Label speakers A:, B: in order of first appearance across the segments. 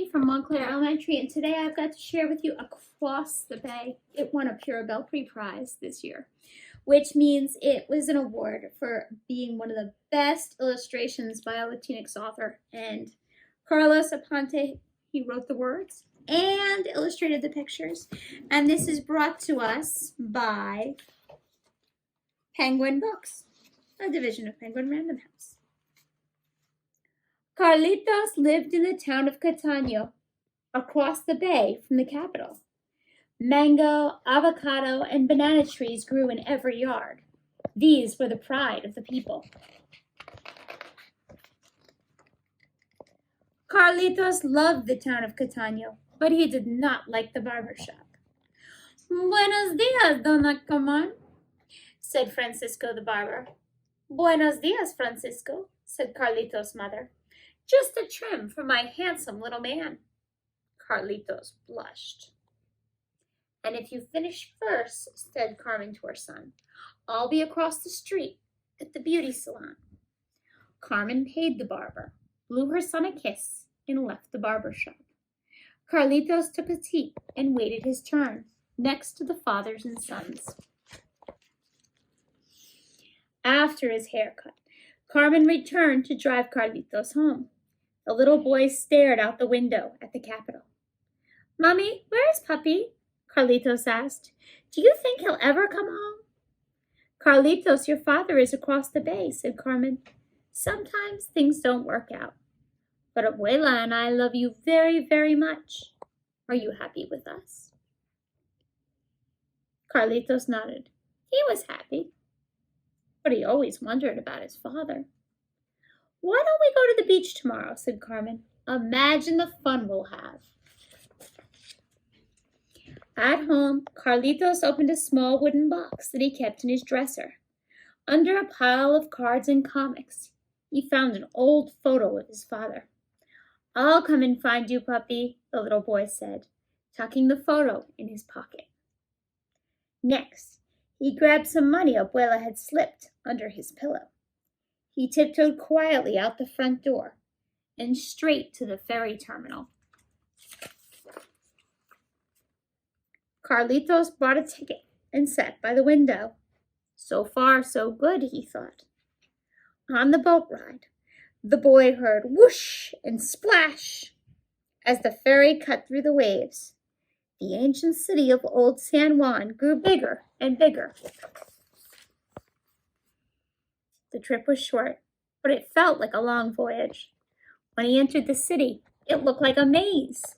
A: Lindsay from Montclair Elementary, and today I've got to share with you Across the Bay. It won a Pura Belpre Prize this year, which means it was an award for being one of the best illustrations by a Latinx author. And Carlos Aponte, he wrote the words and illustrated the pictures. And this is brought to us by Penguin Books, a division of Penguin Random House. Carlitos lived in the town of Catania, across the bay from the capital. Mango, avocado, and banana trees grew in every yard. These were the pride of the people. Carlitos loved the town of Catania, but he did not like the barber shop. "Buenos dias, Dona Coman," said Francisco the barber. "Buenos dias, Francisco," said Carlitos' mother. "Just a trim for my handsome little man." Carlitos blushed. "And if you finish first," said Carmen to her son, "I'll be across the street at the beauty salon." Carmen paid the barber, blew her son a kiss, and left the barber shop. Carlitos took a seat and waited his turn next to the fathers and sons. After his haircut, Carmen returned to drive Carlitos home. The little boy stared out the window at the Capitol. "Mommy, where is Puppy?" Carlitos asked. "Do you think he'll ever come home?" "Carlitos, your father is across the bay," said Carmen. "Sometimes things don't work out. But Abuela and I love you very, very much. Are you happy with us?" Carlitos nodded. He was happy, but he always wondered about his father. "Why don't we go to the beach tomorrow?" said Carmen. "Imagine the fun we'll have." At home, Carlitos opened a small wooden box that he kept in his dresser. Under a pile of cards and comics, he found an old photo of his father. "I'll come and find you, Puppy," the little boy said, tucking the photo in his pocket. Next, he grabbed some money Abuela had slipped under his pillow. He tiptoed quietly out the front door and straight to the ferry terminal. Carlitos bought a ticket and sat by the window. So far, so good, he thought. On the boat ride, the boy heard whoosh and splash as the ferry cut through the waves. The ancient city of Old San Juan grew bigger and bigger. The trip was short, but it felt like a long voyage. When he entered the city, it looked like a maze.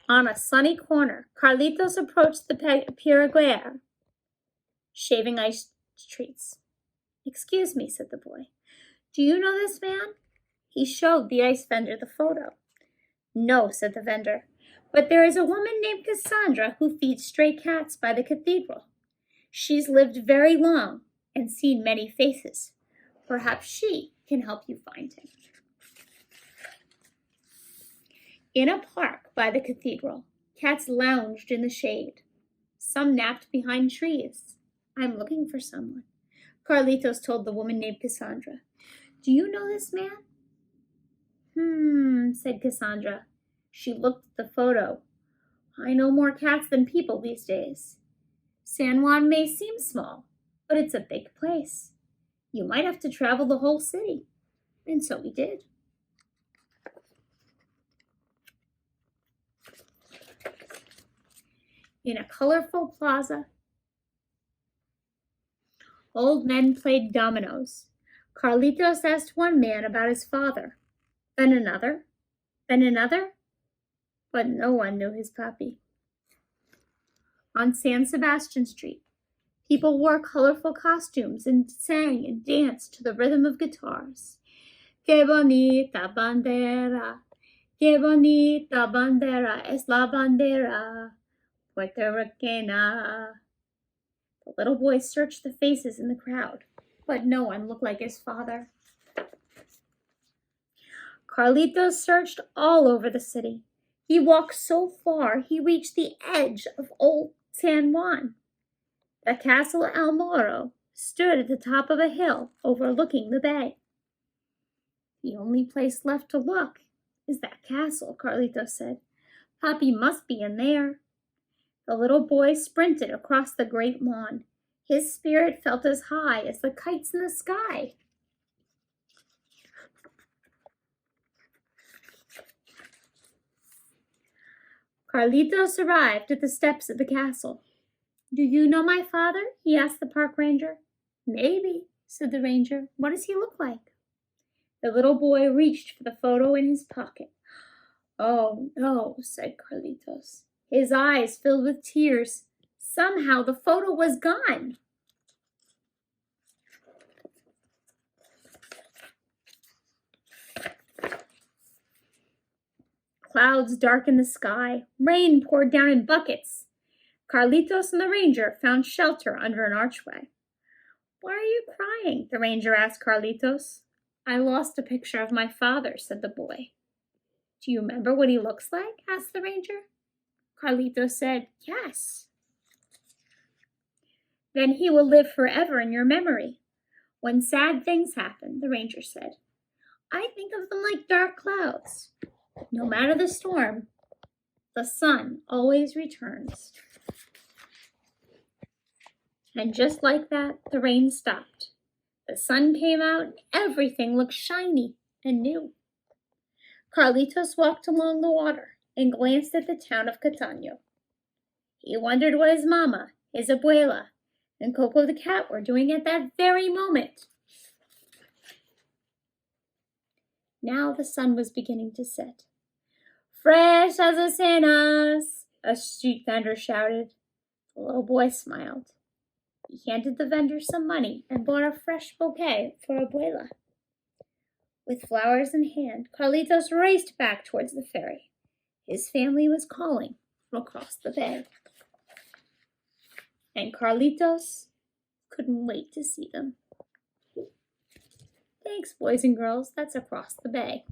A: On a sunny corner, Carlitos approached the Piraguera, shaving ice treats. "Excuse me," said the boy. "Do you know this man?" He showed the ice vendor the photo. "No," said the vendor, "but there is a woman named Cassandra who feeds stray cats by the cathedral. She's lived very long and seen many faces. Perhaps she can help you find him." In a park by the cathedral, cats lounged in the shade. Some napped behind trees. "I'm looking for someone," Carlitos told the woman named Cassandra. "Do you know this man?" Said Cassandra. She looked at the photo. "I know more cats than people these days. San Juan may seem small, but it's a big place. You might have to travel the whole city." And so we did. In a colorful plaza, old men played dominoes. Carlitos asked one man about his father, then another, but no one knew his puppy. On San Sebastian Street, people wore colorful costumes and sang and danced to the rhythm of guitars. "Que bonita bandera es la bandera Puerto Ricana." The little boy searched the faces in the crowd, but no one looked like his father. Carlitos searched all over the city. He walked so far he reached the edge of Old San Juan. The Castle El Moro stood at the top of a hill overlooking the bay. The only place left to look is that castle, Carlitos said. Papi must be in there. The little boy sprinted across the great lawn. His spirit felt as high as the kites in the sky. Carlitos arrived at the steps of the castle. Do you know my father? He asked the park ranger. Maybe, said the ranger. What does he look like? The little boy reached for the photo in his pocket. Oh, no, said Carlitos. His eyes filled with tears. Somehow the photo was gone. Clouds darkened the sky. Rain poured down in buckets. Carlitos and the ranger found shelter under an archway. Why are you crying? The ranger asked Carlitos. I lost a picture of my father, said the boy. Do you remember what he looks like? Asked the ranger. Carlitos said, yes. Then he will live forever in your memory. When sad things happen, the ranger said, I think of them like dark clouds. No matter the storm, the sun always returns. And just like that, the rain stopped. The sun came out and everything looked shiny and new. Carlitos walked along the water and glanced at the town of Catania. He wondered what his mama, his abuela, and Coco the cat were doing at that very moment. Now the sun was beginning to set. Fresh as a cenas, a street vendor shouted. The little boy smiled. He handed the vendor some money and bought a fresh bouquet for Abuela. With flowers in hand, Carlitos raced back towards the ferry. His family was calling from across the bay. And Carlitos couldn't wait to see them. Thanks, boys and girls. That's across the bay.